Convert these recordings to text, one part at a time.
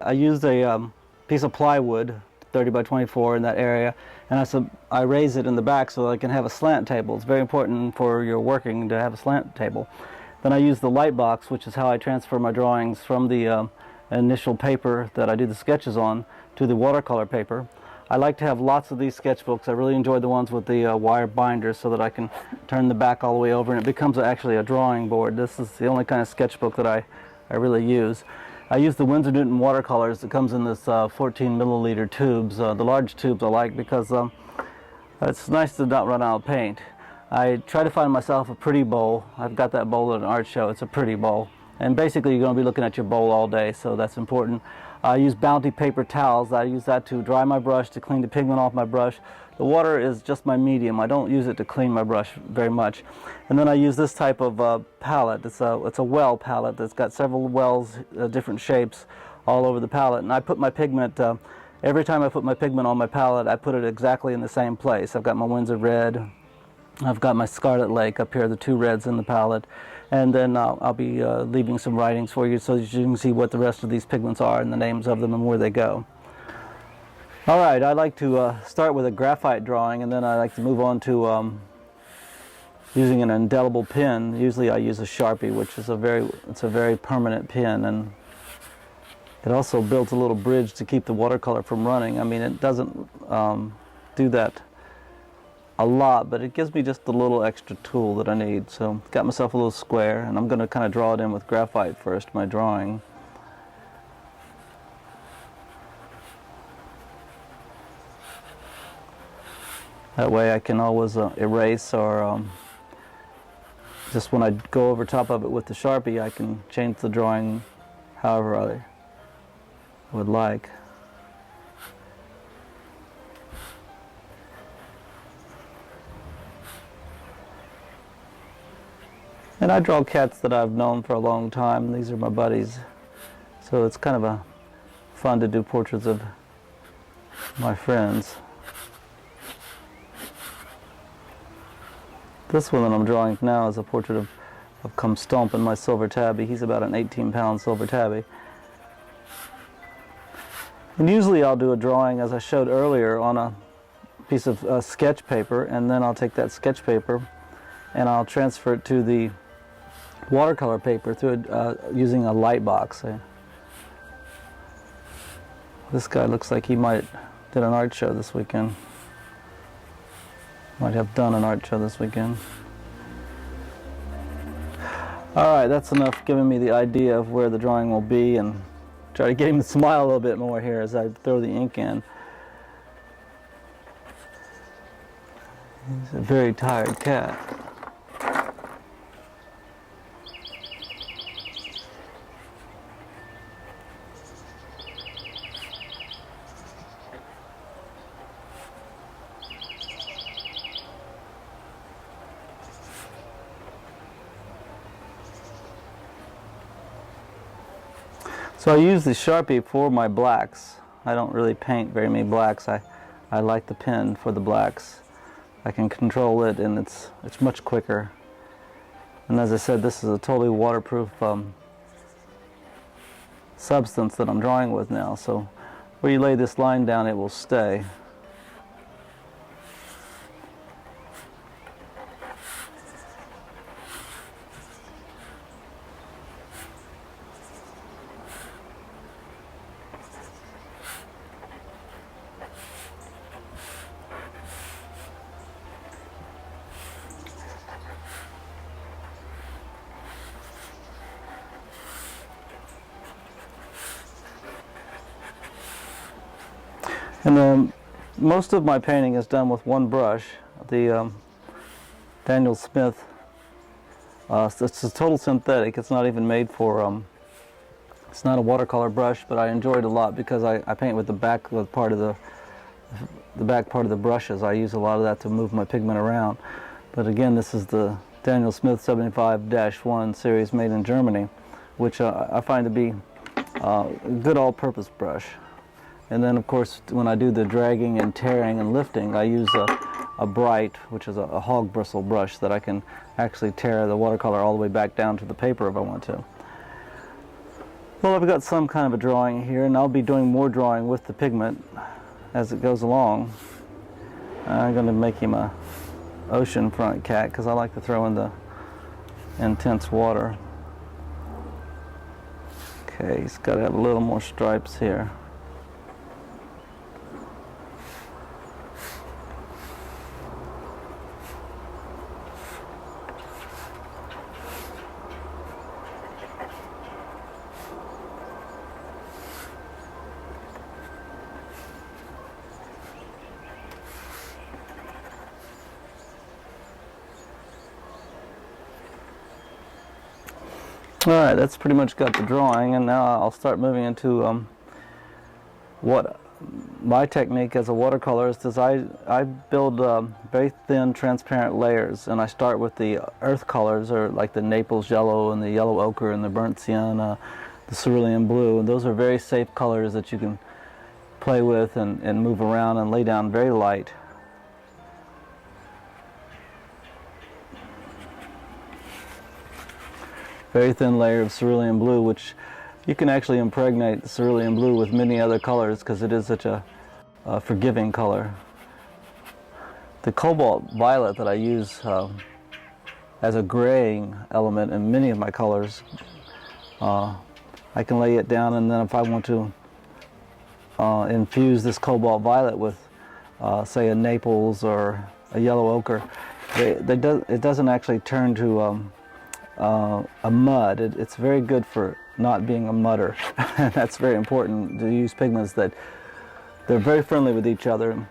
I used a piece of plywood, 30 by 24 in that area, and I raise it in the back so I can have a slant table. It's very important for your working to have a slant table. Then I use the light box, which is how I transfer my drawings from the initial paper that I do the sketches on to the watercolor paper. I like to have lots of these sketchbooks. I really enjoy the ones with the wire binders so that I can turn the back all the way over and it becomes actually a drawing board. This is the only kind of sketchbook that I really use. I use the Winsor Newton watercolors that comes in this 14 milliliter tubes. The large tubes I like because it's nice to not run out of paint. I try to find myself a pretty bowl. I've got that bowl at an art show. It's a pretty bowl. And basically you're going to be looking at your bowl all day, so that's important. I use Bounty paper towels. I use that to dry my brush, to clean the pigment off my brush. The water is just my medium. I don't use it to clean my brush very much. And then I use this type of palette. It's a well palette that's got several wells, different shapes all over the palette. And I put my pigment, every time I put my pigment on my palette, I put it exactly in the same place. I've got my Winsor red. I've got my Scarlet Lake up here, the two reds in the palette. And then I'll be leaving some writings for you so that you can see what the rest of these pigments are and the names of them and where they go. All right, I like to start with a graphite drawing, and then I like to move on to using an indelible pen. Usually I use a Sharpie, which is it's a very permanent pen, and it also builds a little bridge to keep the watercolor from running. I mean, it doesn't do that a lot, but it gives me just a little extra tool that I need. So got myself a little square, and I'm going to kind of draw it in with graphite first, my drawing. That way I can always erase, or just when I go over top of it with the Sharpie, I can change the drawing however I would like. And I draw cats that I've known for a long time. These are my buddies. So it's kind of fun to do portraits of my friends. This one that I'm drawing now is a portrait of Come Stompin', my silver tabby. He's about an 18-pound silver tabby. And usually I'll do a drawing, as I showed earlier, on a piece of sketch paper, and then I'll take that sketch paper and I'll transfer it to the watercolor paper through using a light box. This guy looks like he did an art show this weekend. Might have done an art show this weekend. Alright, that's enough giving me the idea of where the drawing will be, and try to get him to smile a little bit more here as I throw the ink in. He's a very tired cat. So I use the Sharpie for my blacks. I don't really paint very many blacks. I like the pen for the blacks. I can control it, and it's much quicker. And as I said, this is a totally waterproof substance that I'm drawing with now. So where you lay this line down, it will stay. And most of my painting is done with one brush, the Daniel Smith. It's a total synthetic. It's not even made for, it's not a watercolor brush, but I enjoy it a lot because I paint with the back part of the back part of the brushes. I use a lot of that to move my pigment around. But again, this is the Daniel Smith 75-1 series made in Germany, which I find to be a good all-purpose brush. And then, of course, when I do the dragging and tearing and lifting, I use a bright, which is a hog bristle brush that I can actually tear the watercolor all the way back down to the paper if I want to. Well, I've got some kind of a drawing here, and I'll be doing more drawing with the pigment as it goes along. I'm going to make him a oceanfront cat because I like to throw in the intense water. Okay, he's got to have a little more stripes here. Alright, that's pretty much got the drawing, and now I'll start moving into what my technique as a watercolorist is. I build very thin transparent layers, and I start with the earth colors, or like the Naples yellow and the yellow ochre and the burnt sienna, the cerulean blue, and those are very safe colors that you can play with and move around and lay down very light. Very thin layer of cerulean blue, which you can actually impregnate the cerulean blue with many other colors because it is such a forgiving color. The cobalt violet that I use as a graying element in many of my colors, I can lay it down, and then if I want to infuse this cobalt violet with say a Naples or a yellow ochre, it doesn't actually turn to a mud. It's very good for not being a mudder. That's very important to use pigments that they're very friendly with each other, and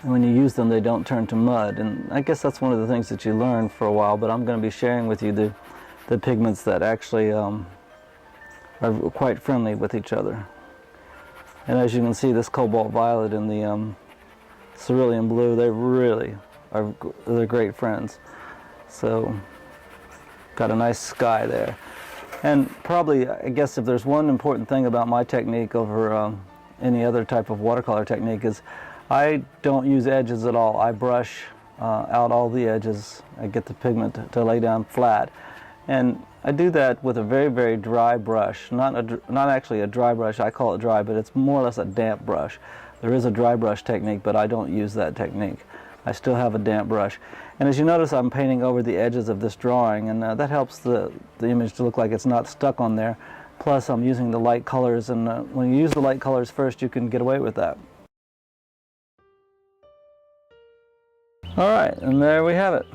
when you use them they don't turn to mud. And I guess that's one of the things that you learn for a while, but I'm going to be sharing with you the pigments that actually are quite friendly with each other. And as you can see, this cobalt violet and the cerulean blue, they're great friends. So got a nice sky there. And probably, I guess if there's one important thing about my technique over any other type of watercolor technique, is I don't use edges at all. I brush out all the edges. I get the pigment to lay down flat. And I do that with a very, very dry brush. Not actually a dry brush, I call it dry, but it's more or less a damp brush. There is a dry brush technique, but I don't use that technique. I still have a damp brush. And as you notice, I'm painting over the edges of this drawing, and that helps the image to look like it's not stuck on there. Plus, I'm using the light colors, and when you use the light colors first, you can get away with that. All right, and there we have it.